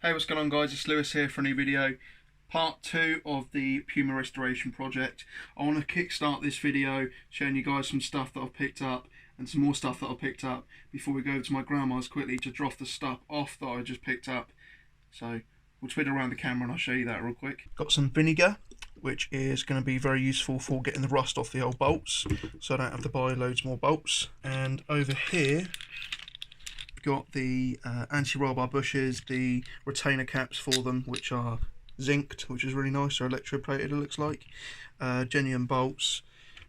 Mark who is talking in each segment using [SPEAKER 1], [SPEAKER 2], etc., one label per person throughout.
[SPEAKER 1] Hey, what's going on guys, it's Lewis here for a new video. Part 2 of the Puma restoration project. I want to kickstart this video showing you guys some stuff that I've picked up and some more stuff that I picked up before we go to my grandma's quickly to drop the stuff off that I just picked up. So we'll spin around the camera and I'll show you that real quick. Got some vinegar, which is going to be very useful for getting the rust off the old bolts so I don't have to buy loads more bolts. And over here got the anti-roll bar bushes, the retainer caps for them, which are zinced, which is really nice, or electroplated it looks like, genuine bolts,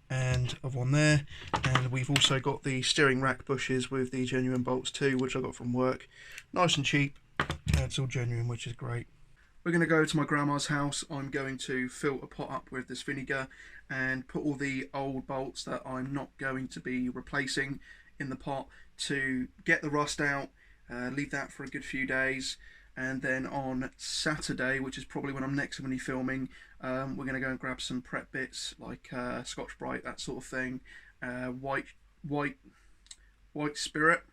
[SPEAKER 1] and I've one there. And we've also got the steering rack bushes with the genuine bolts too, which I got from work, nice and cheap, and it's all genuine, which is great. We're going to go to my grandma's house. I'm going to fill a pot up with this vinegar and put all the old bolts that I'm not going to be replacing in the pot to get the rust out, leave that for a good few days, and then on Saturday, which is probably when I'm next going to be filming, we're going to go and grab some prep bits like Scotch-Brite, that sort of thing, white spirit,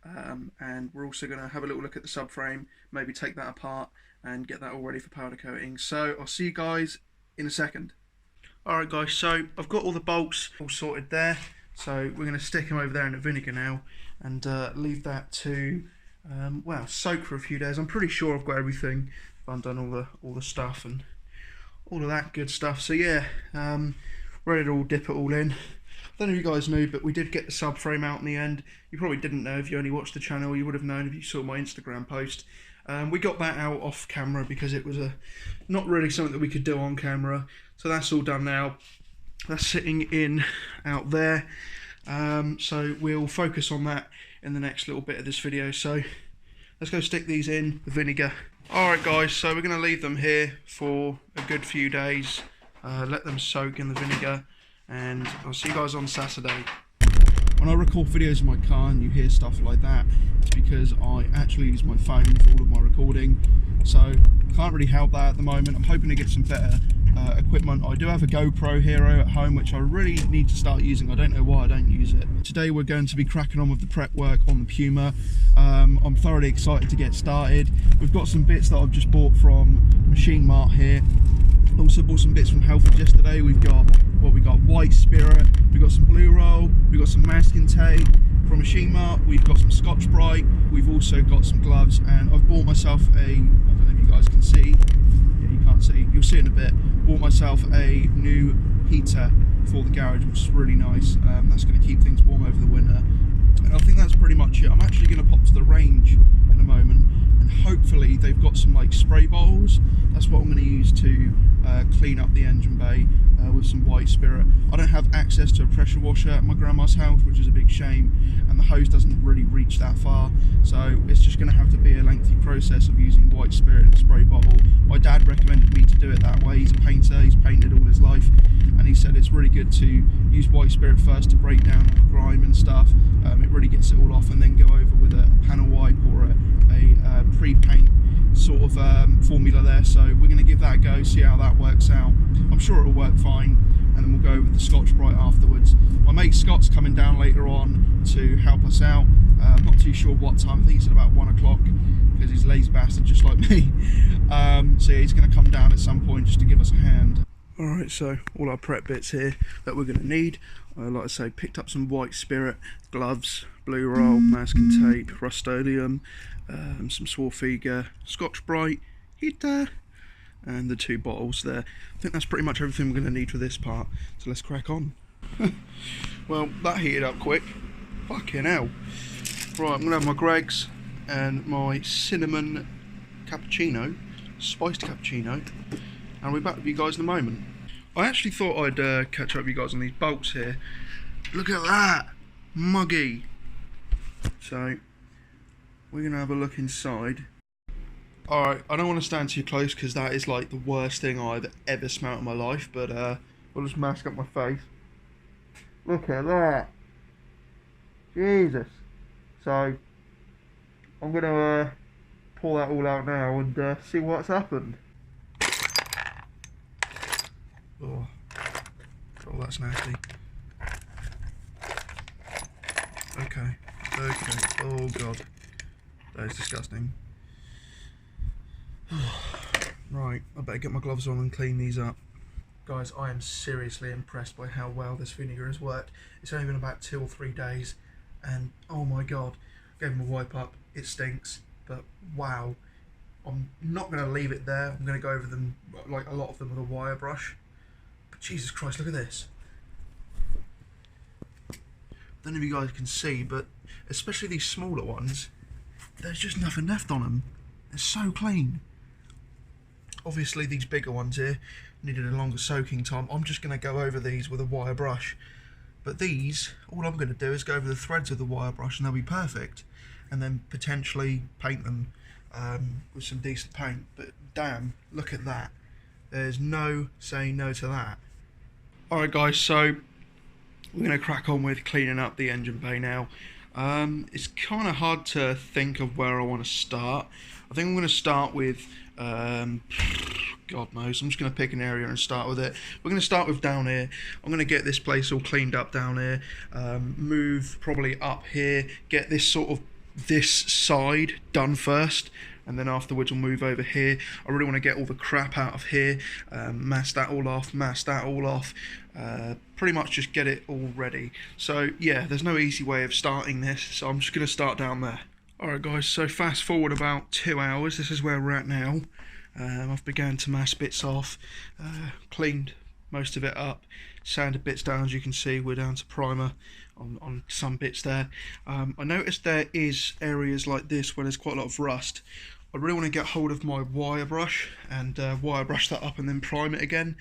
[SPEAKER 1] and we're also going to have a little look at the subframe, maybe take that apart and get that all ready for powder coating. So I'll see you guys in a second. Alright guys, so I've got all the bolts all sorted there. So we're going to stick them over there in the vinegar now and leave that to, well, soak for a few days. I'm pretty sure I've got everything. I've done all the stuff and all of that good stuff. So yeah, ready to dip it all in. I don't know if you guys knew, but we did get the subframe out in the end. You probably didn't know if you only watched the channel. You would have known if you saw my Instagram post. We got that out off camera because it was not really something that we could do on camera. So that's all done now. That's sitting in out there, so we'll focus on that in the next little bit of this video. So let's go stick these in the vinegar. Alright guys, so we're going to leave them here for a good few days, let them soak in the vinegar, and I'll see you guys on Saturday. When I record videos in my car and you hear stuff like that, it's because I actually use my phone for all of my recording, so I can't really help that at the moment. I'm hoping to get some better equipment. I do have a GoPro Hero at home, which I really need to start using. I don't know why I don't use it. Today we're going to be cracking on with the prep work on the Puma. I'm thoroughly excited to get started. We've got some bits that I've just bought from Machine Mart here. Also bought some bits from Halfords yesterday. We've got white spirit, we've got some blue roll, we've got some masking tape from Machine Mart, we've got some Scotch-Brite, we've also got some gloves, and I've bought myself I don't know if you guys can see, yeah, you can't see, you'll see in a bit, bought myself a new heater for the garage, which is really nice. That's going to keep things warm over the winter, and I think that's pretty much it. I'm actually going to pop to the range in a moment, and hopefully they've got some like spray bottles. That's what I'm going to use to clean up the engine bay with some white spirit. I don't have access to a pressure washer at my grandma's house, which is a big shame, and the hose doesn't really reach that far, so it's just going to have to be a lengthy process of using white spirit in a spray bottle. My dad recommended me to do it that way. He's a painter, he's painted all his life, and he said it's really good to use white spirit first to break down grime and stuff. It really gets it all off, and then go over with a panel wipe or a pre-paint sort of formula there. So we're going to give that a go, see how that works out. I'm sure it'll work fine, and then we'll go with the Scotch-Brite afterwards. My mate Scott's coming down later on to help us out. I'm not too sure what time. I think he said about 1 o'clock, because he's a lazy bastard just like me. So yeah, he's going to come down at some point just to give us a hand. Alright, so all our prep bits here that we're going to need. Like I say, picked up some white spirit, gloves, blue roll, masking tape, Rust-Oleum, some Swarthega, Scotch-Brite, heater, and the 2 bottles there. I think that's pretty much everything we're going to need for this part, so let's crack on. Well, that heated up quick. Fucking hell. Right, I'm going to have my Greggs and my cinnamon cappuccino, spiced cappuccino, and I'll be back with you guys in a moment. I actually thought I'd catch up with you guys on these bolts here. Look at that! Muggy! So, we're going to have a look inside. Alright, I don't want to stand too close because that is like the worst thing I've ever smelt in my life, but I'll just mask up my face. Look at that! Jesus! So, I'm going to pull that all out now and see what's happened. Oh, that's nasty. Okay, oh god, that is disgusting. Right, I better get my gloves on and clean these up. Guys, I am seriously impressed by how well this vinegar has worked. It's only been about 2 or 3 days, and oh my god, gave them a wipe up. It stinks, but wow. I'm not going to leave it there. I'm going to go over them, like a lot of them, with a wire brush. But Jesus Christ, look at this. I don't know if you guys can see, but especially these smaller ones, there's just nothing left on them. They're so clean. Obviously these bigger ones here needed a longer soaking time. I'm just going to go over these with a wire brush. But these, all I'm going to do is go over the threads with the wire brush and they'll be perfect. And then potentially paint them with some decent paint. But damn, look at that. There's no saying no to that. Alright guys, so we're going to crack on with cleaning up the engine bay now. It's kind of hard to think of where I want to start. I think I'm going to start with, God knows, I'm just going to pick an area and start with it. We're going to start with down here. I'm going to get this place all cleaned up down here, move probably up here, get this this side done first, and then afterwards we'll move over here. I really want to get all the crap out of here, mask that all off, pretty much just get it all ready. So yeah, there's no easy way of starting this, so I'm just going to start down there. Alright guys, so fast forward about 2 hours, this is where we're at now. I've began to mask bits off, cleaned most of it up, sanded bits down. As you can see, we're down to primer on some bits there. I noticed there is areas like this where there's quite a lot of rust. I really want to get hold of my wire brush and wire brush that up and then prime it again.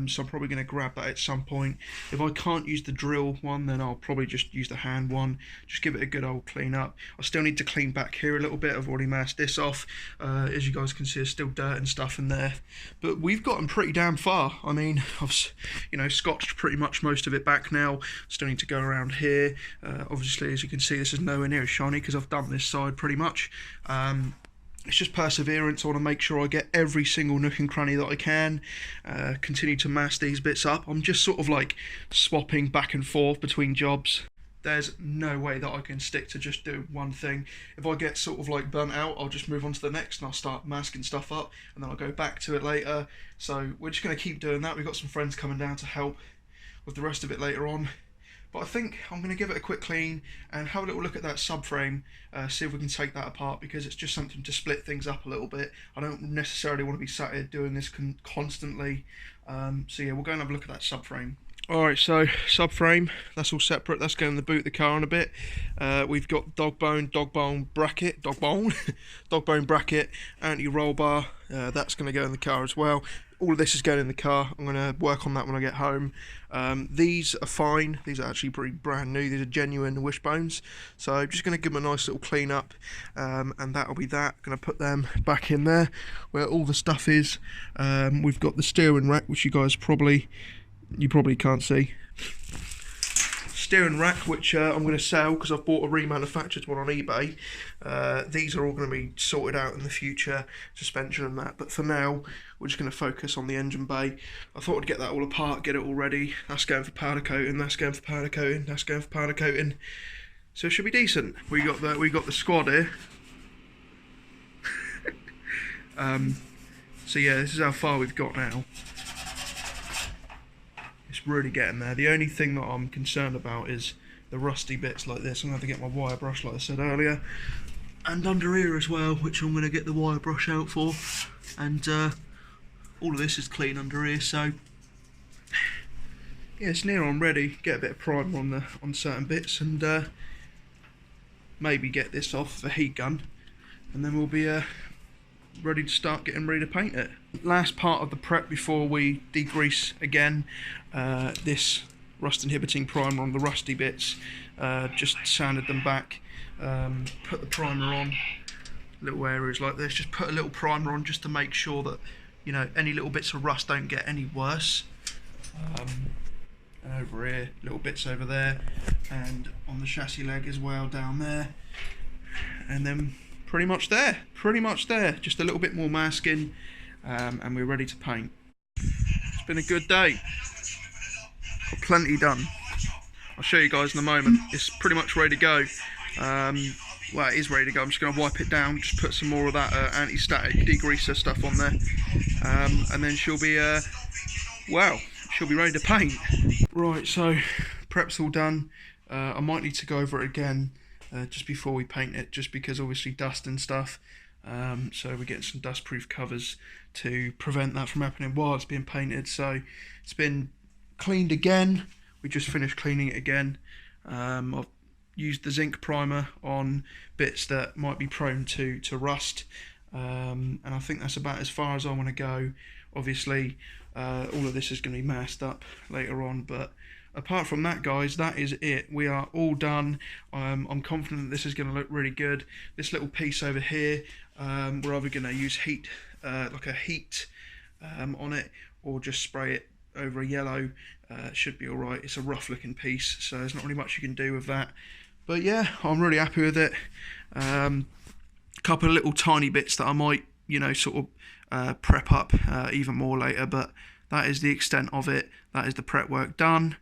[SPEAKER 1] So I'm probably going to grab that at some point. If I can't use the drill one, then I'll probably just use the hand one. Just give it a good old clean up. I still need to clean back here a little bit. I've already masked this off. As you guys can see, there's still dirt and stuff in there. But we've gotten pretty damn far. I mean, I've scotched pretty much most of it back now. Still need to go around here. Obviously, as you can see, this is nowhere near as shiny because I've done this side pretty much. It's just perseverance. I want to make sure I get every single nook and cranny that I can, continue to mask these bits up. I'm just sort of like swapping back and forth between jobs. There's no way that I can stick to just do one thing. If I get sort of like burnt out, I'll just move on to the next and I'll start masking stuff up and then I'll go back to it later. So we're just going to keep doing that. We've got some friends coming down to help with the rest of it later on. But I think I'm going to give it a quick clean and have a little look at that subframe, see if we can take that apart, because it's just something to split things up a little bit. I don't necessarily want to be sat here doing this constantly. So yeah, we'll go and have a look at that subframe. Alright, so subframe, that's all separate. That's going to boot the car in a bit. We've got dog bone bracket, anti-roll bar. That's going to go in the car as well. All of this is going in the car. I'm going to work on that when I get home. These are fine. These are actually pretty brand new. These are genuine wishbones. So I'm just going to give them a nice little clean up, and that'll be that. Going to put them back in there where all the stuff is. We've got the steering rack, which you probably can't see. Steering rack, which I'm going to sell because I've bought a remanufactured one on eBay. These are all going to be sorted out in the future, suspension and that, but for now we're just going to focus on the engine bay. I thought I'd get that all apart, get it all ready. That's going for powder coating, that's going for powder coating, that's going for powder coating. So it should be decent. We got the squad here. So yeah, this is how far we've got now. It's really getting there. The only thing that I'm concerned about is the rusty bits like this. I'm going to have to get my wire brush, like I said earlier, and under here as well, which I'm going to get the wire brush out for. And all of this is clean under here, so yeah, it's near on ready. Get a bit of primer on certain bits, and maybe get this off the heat gun, and then we'll be ready to start getting ready to paint it. Last part of the prep before we degrease again, this rust inhibiting primer on the rusty bits. Just sanded them back, put the primer on little areas like this, just put a little primer on just to make sure that any little bits of rust don't get any worse. And over here, little bits over there, and on the chassis leg as well down there, and then pretty much there, just a little bit more masking, and we're ready to paint. It's been a good day, got plenty done. I'll show you guys in a moment. It's pretty much ready to go. well, it is ready to go. I'm just going to wipe it down, just put some more of that anti-static degreaser stuff on there, and then she'll be well, she'll be ready to paint. Right, so prep's all done. I might need to go over it again just before we paint it, just because obviously dust and stuff. So we're getting some dust-proof covers to prevent that from happening while it's being painted. So it's been cleaned again. We just finished cleaning it again. I've used the zinc primer on bits that might be prone to rust, and I think that's about as far as I want to go. Obviously all of this is going to be masked up later on, but apart from that, guys, that is it. We are all done. I'm confident that this is going to look really good. This little piece over here, we're either going to use heat, like a heat on it, or just spray it over a yellow. It should be alright. It's a rough looking piece, so there's not really much you can do with that. But yeah, I'm really happy with it. A couple of little tiny bits that I might, you know, sort of prep up even more later, but that is the extent of it. That is the prep work done.